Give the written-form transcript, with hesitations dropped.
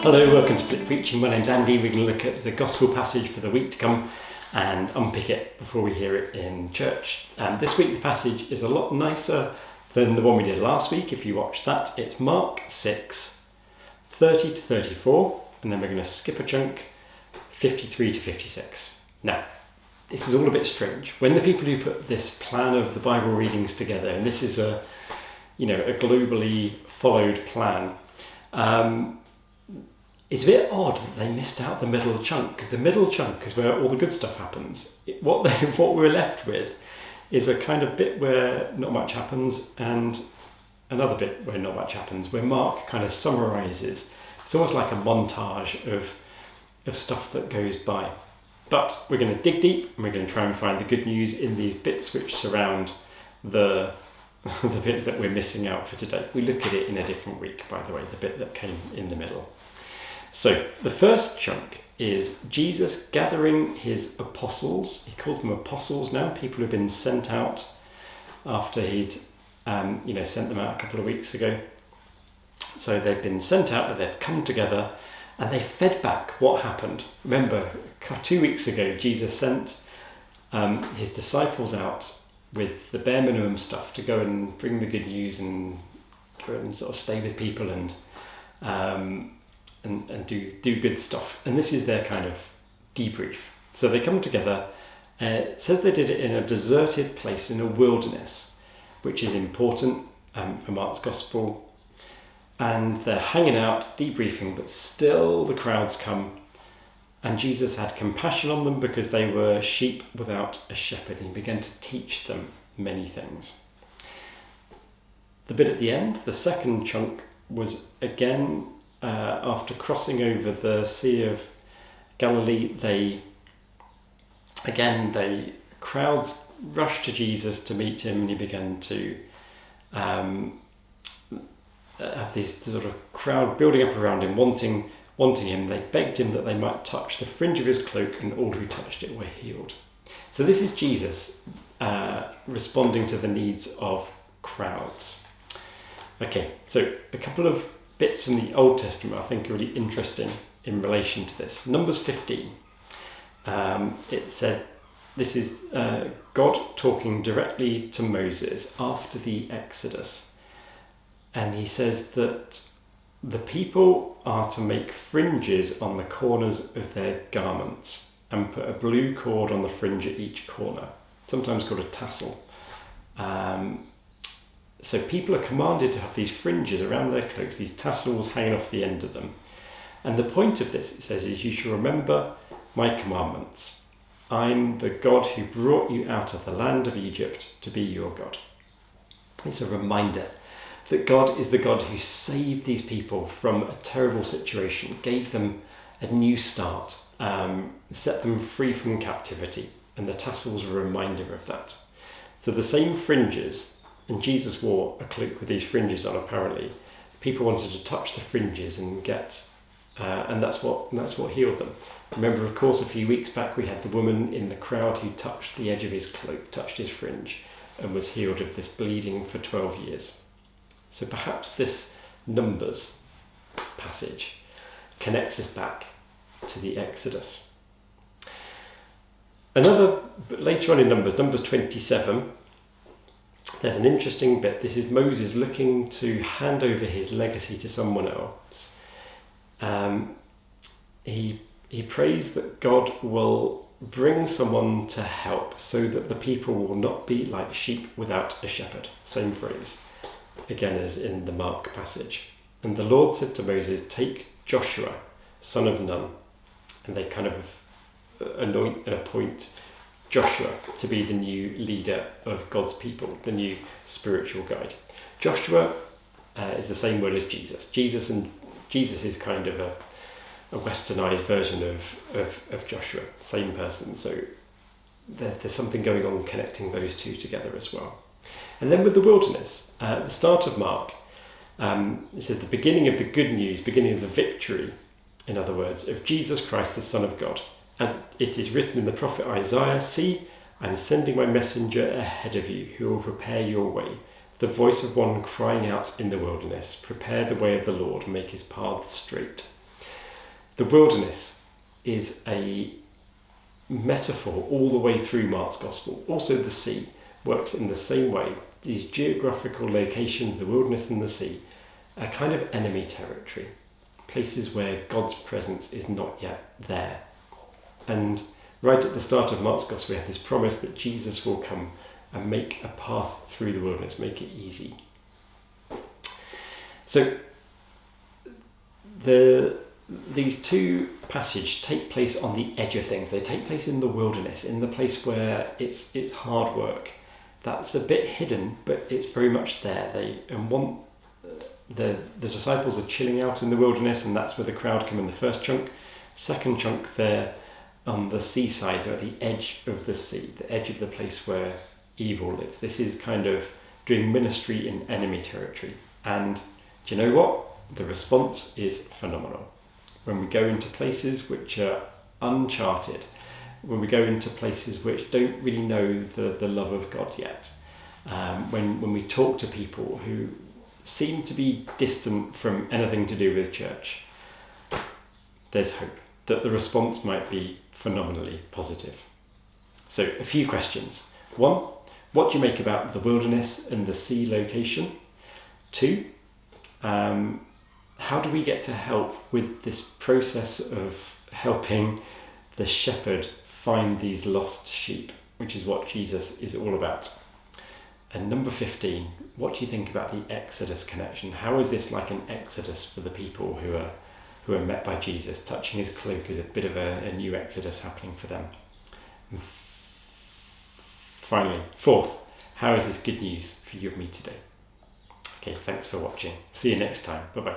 Hello, welcome to Flip Preaching. My name's Andy. We're going to look at the gospel passage for the week to come and unpick it before we hear it in church. This week the passage is a lot nicer than the one we did last week. If you watched that, it's Mark 6, 30 to 34, and then we're going to skip a chunk, 53 to 56. Now, this is all a bit strange. When the people who put this plan of the Bible readings together, and this is a globally followed plan, it's a bit odd that they missed out the middle chunk, because the middle chunk is where all the good stuff happens. What we're left with is a kind of bit where not much happens and another bit where not much happens, where Mark kind of summarises. It's almost like a montage of stuff that goes by. But we're going to dig deep and we're going to try and find the good news in these bits which surround the bit that we're missing out for today. We look at it in a different week, by the way, the bit that came in the middle. So the first chunk is Jesus gathering his apostles. He calls them apostles now, people who've been sent out after he'd sent them out a couple of weeks ago. So they've been sent out, but they'd come together and they fed back what happened. Remember, 2 weeks ago, Jesus sent his disciples out with the bare minimum stuff to go and bring the good news and go and sort of stay with people and do good stuff. And this is their kind of debrief. So they come together. It says they did it in a deserted place in a wilderness, which is important for Mark's gospel. And they're hanging out, debriefing, but still the crowds come. And Jesus had compassion on them because they were sheep without a shepherd. And he began to teach them many things. The bit at the end, the second chunk, was again after crossing over the Sea of Galilee. Crowds rushed to Jesus to meet him, and he began to have this sort of crowd building up around him, wanting him. They begged him that they might touch the fringe of his cloak, and all who touched it were healed. So this is Jesus responding to the needs of crowds. Okay, so a couple of bits from the Old Testament I think are really interesting in relation to this. Numbers 15. It said, this is God talking directly to Moses after the Exodus. And he says that the people are to make fringes on the corners of their garments and put a blue cord on the fringe at each corner, sometimes called a tassel. So people are commanded to have these fringes around their cloaks, these tassels hanging off the end of them. And the point of this, it says, is you shall remember my commandments. I'm the God who brought you out of the land of Egypt to be your God. It's a reminder that God is the God who saved these people from a terrible situation, gave them a new start, set them free from captivity. And the tassels are a reminder of that. So the same fringes, and Jesus wore a cloak with these fringes on apparently. People wanted to touch the fringes and get, and that's what healed them. Remember, of course, a few weeks back we had the woman in the crowd who touched the edge of his cloak, touched his fringe, and was healed of this bleeding for 12 years. So perhaps this Numbers passage connects us back to the Exodus. Later on in Numbers 27, there's an interesting bit. This is Moses looking to hand over his legacy to someone else. He prays that God will bring someone to help so that the people will not be like sheep without a shepherd. Same phrase, again as in the Mark passage. And the Lord said to Moses, take Joshua, son of Nun, and they kind of anoint and appoint Joshua to be the new leader of God's people, the new spiritual guide. Joshua is the same word as Jesus. Jesus is kind of a westernized version of Joshua, same person. So there's something going on connecting those two together as well. And then with the wilderness, at the start of Mark, it said the beginning of the good news, beginning of the victory, in other words, of Jesus Christ, the Son of God. As it is written in the prophet Isaiah, see, I'm sending my messenger ahead of you who will prepare your way. The voice of one crying out in the wilderness, prepare the way of the Lord, make his paths straight. The wilderness is a metaphor all the way through Mark's Gospel. Also, the sea works in the same way. These geographical locations, the wilderness and the sea, are kind of enemy territory, places where God's presence is not yet there. And right at the start of Mark's Gospel, we have this promise that Jesus will come and make a path through the wilderness, make it easy. So these two passages take place on the edge of things. They take place in the wilderness, in the place where it's hard work. That's a bit hidden, but it's very much there. The disciples are chilling out in the wilderness, and that's where the crowd come in the first chunk. Second chunk, they're on the seaside. They're at the edge of the sea, the edge of the place where evil lives. This is kind of doing ministry in enemy territory. And do you know what? The response is phenomenal. When we go into places which are uncharted, when we go into places which don't really know the love of God yet, when we talk to people who seem to be distant from anything to do with church, there's hope that the response might be phenomenally positive. So a few questions. 1, what do you make about the wilderness and the sea location? 2, how do we get to help with this process of helping the shepherd find these lost sheep, which is what Jesus is all about? And number 15, what do you think about the Exodus connection? How is this like an Exodus for the people who are met by Jesus? Touching his cloak is a bit of a new Exodus happening for them. And finally, 4th, how is this good news for you and me today? Okay, thanks for watching. See you next time. Bye-bye.